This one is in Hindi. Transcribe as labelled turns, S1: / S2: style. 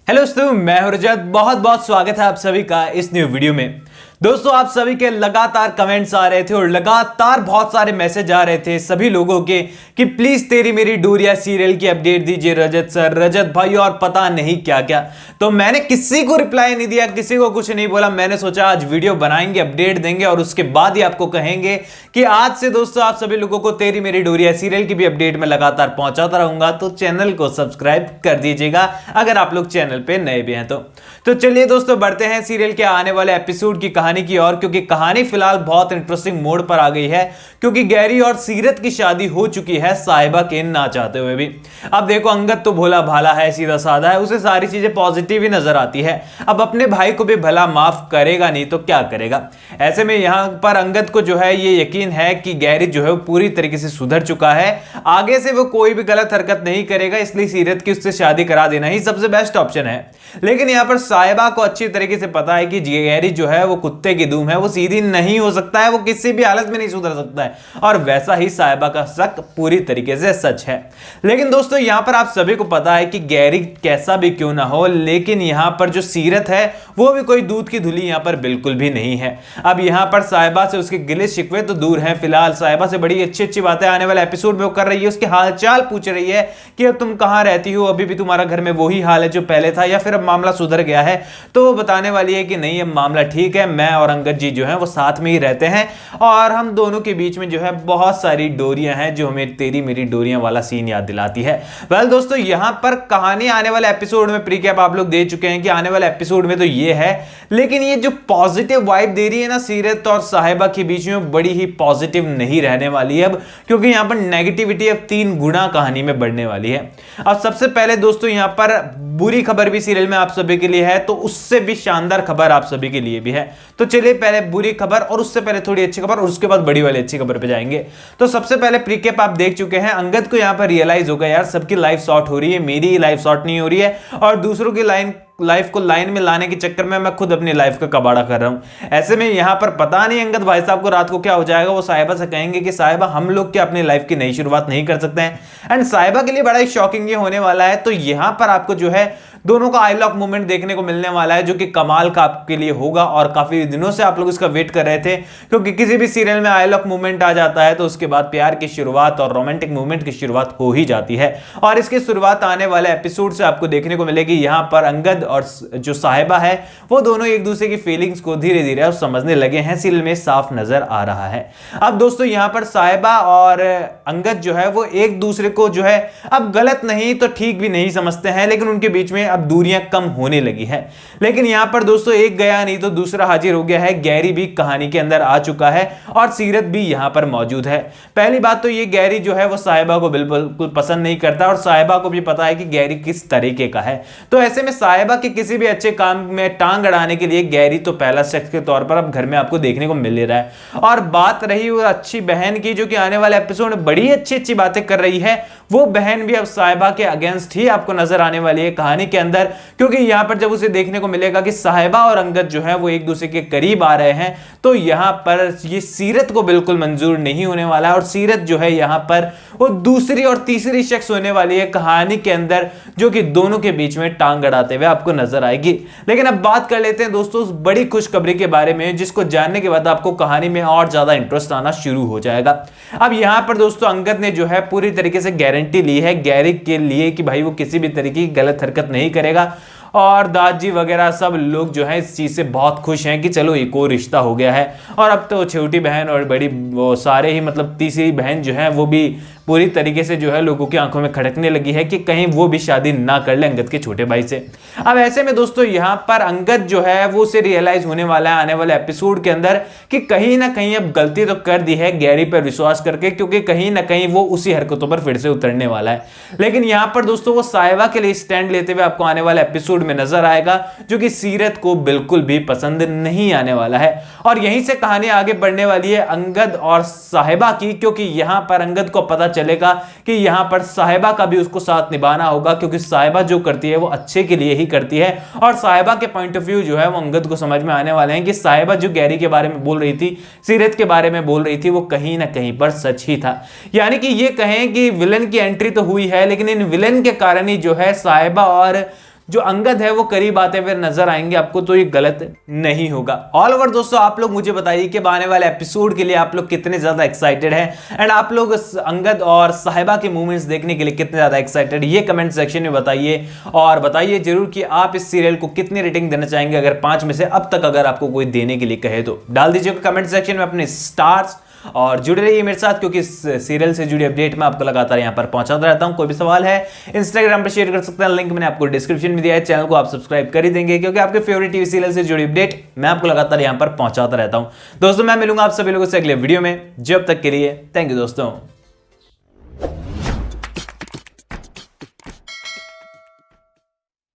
S1: हेलो दोस्तों, मैं हूं रजत। बहुत बहुत स्वागत है आप सभी का इस न्यू वीडियो में। दोस्तों, आप सभी के लगातार कमेंट्स आ रहे थे और लगातार बहुत सारे मैसेज आ रहे थे सभी लोगों के कि प्लीज तेरी मेरी डोरिया सीरियल की अपडेट दीजिए रजत सर, रजत भाई, और पता नहीं क्या क्या। तो मैंने किसी को रिप्लाई नहीं दिया, किसी को कुछ नहीं बोला। मैंने सोचा आज वीडियो बनाएंगे, अपडेट देंगे और उसके बाद ही आपको कहेंगे कि आज से दोस्तों आप सभी लोगों को तेरी मेरी डोरिया सीरियल की भी अपडेट में लगातार पहुंचाता रहूंगा। तो चैनल को सब्सक्राइब कर दीजिएगा अगर आप लोग चैनल पे नए भी हैं तो चलिए दोस्तों बढ़ते हैं सीरियल के आने वाले एपिसोड की कहानी की ओर, क्योंकि कहानी फिलहाल बहुत इंटरेस्टिंग मोड़ पर आ गई है। क्योंकि गैरी और सीरत की शादी हो चुकी है साहिबा के ना चाहते हुए भी। अब देखो, अंगद तो भोला भाला है, सीधा साधा है, उसे सारी चीजें पॉजिटिव ही नजर आती है। अब अपने भाई को भी भला माफ करेगा नहीं तो क्या करेगा। ऐसे में यहां पर अंगद को जो है ये यकीन है कि गैरी जो है वो पूरी तरीके से सुधर चुका है, आगे से वो कोई भी गलत हरकत नहीं करेगा, इसलिए सीरत की उससे शादी करा देना ही सबसे बेस्ट ऑप्शन है। लेकिन यहां पर साहिबा को अच्छी तरीके से पता है कि गैरी जो है वो कुत्ते की धूम है, वो सीधी नहीं हो सकता है, वो किसी भी हालत में नहीं सुधर सकता है। और वैसा ही साहिबा का शक पूरी तरीके से सच है। लेकिन दोस्तों यहां पर आप सभी को पता है कि गैरी कैसा भी क्यों ना हो, लेकिन यहां पर जो सीरत है वो भी कोई दूध की धुली यहां पर बिल्कुल भी नहीं है। अब यहां पर साहिबा से उसके गिले शिकवे तो दूर हैं, फिलहाल साहिबा से बड़ी अच्छी अच्छी बातें आने वाले एपिसोड में वो कर रही है। उसके हालचाल पूछ रही है कि अब तुम कहां रहती हो, अभी भी तुम्हारा घर में वही हाल है जो पहले था या फिर अब मामला सुधर गया है। तो वो बताने वाली है कि नहीं, अब मामला ठीक है, मैं और अंगद जी जो है वो साथ में ही रहते हैं और हम दोनों के बीच में जो है बहुत सारी डोरियां हैं जो हमें तेरी मेरी डोरियां वाला सीन याद दिलाती है। वेल दोस्तों, यहां पर कहानी आने वाले एपिसोड में प्रीकैप आप लोग दे चुके हैं कि आने वाले एपिसोड में तो ये है, लेकिन ये जो पॉजिटिव वाइब दे रही है ना सीरत और साहिबा के बीच में, बड़ी ही पॉजिटिव नहीं रहने वाली है अब, क्योंकि यहां पर नेगेटिविटी अब 3 गुना कहानी में बढ़ने वाली है। अब सबसे पहले दोस्तों यहां पर बुरी खबर भी सीरियल में आप सभी के लिए है, तो उससे भी शानदार खबर आप सभी के लिए भी है। तो चलिए पहले बुरी खबर और उससे पहले थोड़ी अच्छी खबर और उसके बाद बड़ी वाली अच्छी खबर पे जाएंगे। तो सबसे पहले प्रीकैप आप देख चुके हैं, अंगद को यहां पर रियलाइज होगा यार सबकी लाइफ शॉर्ट हो रही है, मेरी लाइफ शॉर्ट नहीं हो रही है और दूसरों की लाइफ को लाइन में लाने के चक्कर में मैं खुद अपनी लाइफ का कबाड़ा कर रहा हूं। ऐसे में यहां पर पता नहीं अंगद भाई साहब को रात को क्या हो जाएगा। वो साहिबा से कहेंगे कि साहिबा हम लोग क्या अपनी लाइफ की नई शुरुआत नहीं कर सकते हैं। एंड साहिबा के लिए बड़ा ही शॉकिंग ये होने वाला है। तो यहां पर आपको जो है दोनों का आई लॉक मूवमेंट देखने को मिलने वाला है, जो कि कमाल का आपके लिए होगा और काफी दिनों से आप लोग इसका वेट कर रहे थे। क्योंकि किसी भी सीरियल में आई लॉक मूवमेंट आ जाता है तो उसके बाद प्यार की शुरुआत और रोमांटिक मूवमेंट की शुरुआत हो ही जाती है, और इसकी शुरुआत आने वाले एपिसोड से आपको देखने को मिलेगी। यहां पर अंगद और जो साहिबा है वो दोनों एक दूसरे की फीलिंग्स को धीरे धीरे समझने लगे हैं, सीरियल में साफ नजर आ रहा है। अब दोस्तों यहां पर साहिबा और अंगद जो है वो एक दूसरे को जो है अब गलत नहीं तो ठीक भी नहीं समझते हैं, लेकिन उनके बीच में अब दूरियां कम होने लगी है। लेकिन यहां पर दोस्तों एक गया नहीं तो दूसरा हाजिर हो गया है। गैरी भी कहानी के अंदर आ चुका है और सीरत भी यहां पर मौजूद है। पहली बात तो ये गैरी जो है वो साहिबा को बिल्कुल पसंद नहीं करता और साहिबा को भी पता है कि गैरी किस तरीके का है। तो ऐसे में साहिबा के किसी भी अच्छे काम में टांग अड़ाने के लिए गैरी तो पहला शख्स के तौर पर अब घर में आपको देखने को मिल रहा है। और बात रही वो अच्छी बहन की, जो कि आने वाले एपिसोड में बड़ी अच्छी बातें कर रही है, वो बहन भी अब साहिबा के अगेंस्ट ही आपको नजर आने वाली है कहानी के अंदर। क्योंकि यहां पर जब उसे देखने को मिलेगा कि साहिबा और अंगद जो है वो एक दूसरे के करीब आ रहे हैं, तो यहां पर ये सीरत को बिल्कुल मंजूर नहीं होने वाला है और सीरत जो है यहां पर वो दूसरी और तीसरी शख्स होने वाली है कहानी के अंदर, जो कि दोनों के बीच में टांग अड़ाते हुए आपको नजर आएगी। लेकिन अब बात कर लेते हैं दोस्तों उस बड़ी खुशखबरी के बारे में, जिसको जानने के बाद आपको कहानी में और ज्यादा इंटरेस्ट आना शुरू हो जाएगा। अब यहां पर दोस्तों अंगद ने जो है पूरी तरीके से गारंटी ली है गैरी के लिए कि भाई वो किसी भी तरीके की गलत हरकत नहीं करेगा, और दादी वगैरह सब लोग जो है इस चीज से बहुत खुश हैं कि चलो एक और रिश्ता हो गया है। और अब तो छोटी बहन और बड़ी वो सारे ही मतलब तीसरी बहन जो है वो भी पूरी तरीके से जो है लोगों की आंखों में खटकने लगी है कि कहीं वो भी शादी ना कर ले अंगद के छोटे भाई से। अब ऐसे में दोस्तों यहां पर अंगद जो है वो उसे रियलाइज होने वाला है आने वाले एपिसोड के अंदर कि कहीं ना कहीं अब गलती तो कर दी है गैरी पर विश्वास करके, क्योंकि कहीं ना कहीं वो उसी हरकतों पर फिर से उतरने वाला है। लेकिन यहां पर दोस्तों वो साहिबा के लिए स्टैंड लेते हुए आपको आने वाले एपिसोड में नजर आएगा, जो कि सीरत को बिल्कुल भी पसंद नहीं आने वाला है। और यहीं से कहानी आगे बढ़ने वाली है अंगद और साहिबा की, क्योंकि यहां पर अंगद को पता चलेगा कि यहां पर साहिबा का भी उसको साथ निभाना होगा, क्योंकि साहिबा जो करती है वो अच्छे के लिए ही करती है। और साहिबा के पॉइंट ऑफ व्यू जो है वो अंगद को समझ में आने वाले हैं कि साहिबा जो गैरी के बारे में बोल रही थी, सीरत के बारे में बोल रही थी, वो कहीं ना कहीं पर सच ही था। यानी कि ये कहें कि विलन की एंट्री तो हुई है, लेकिन इन विलन के कारण ही जो है साहिबा और जो अंगद है वो करीब आते हुए नजर आएंगे आपको, तो ये गलत नहीं होगा। ऑल ओवर दोस्तों आप लोग मुझे बताइए कि आने वाले एपिसोड के लिए आप लोग कितने ज्यादा एक्साइटेड हैं एंड आप लोग अंगद और साहिबा के मूवमेंट्स देखने के लिए कितने ज्यादा एक्साइटेड, ये कमेंट सेक्शन में बताइए। और बताइए जरूर कि आप इस सीरियल को कितनी रेटिंग देना चाहेंगे, अगर 5 में से अब तक अगर आपको कोई देने के लिए कहे तो डाल दीजिएगा कमेंट सेक्शन में अपने स्टार्स। और जुड़े रहिए मेरे साथ क्योंकि इस सीरियल से जुड़ी अपडेट मैं आपको लगातार यहां पर पहुंचाता रहता हूं। कोई भी सवाल है इंस्टाग्राम पर शेयर कर सकते हैं, लिंक मैंने आपको डिस्क्रिप्शन में दिया है। चैनल को आप सब्सक्राइब कर ही देंगे क्योंकि आपके फेवरेट टीवी सीरियल से जुड़ी अपडेट मैं आपको लगातार यहां पर पहुंचाता रहता हूं। दोस्तों मैं मिलूंगा आप सभी लोगों से अगले वीडियो में, जब तक के लिए थैंक यू दोस्तों।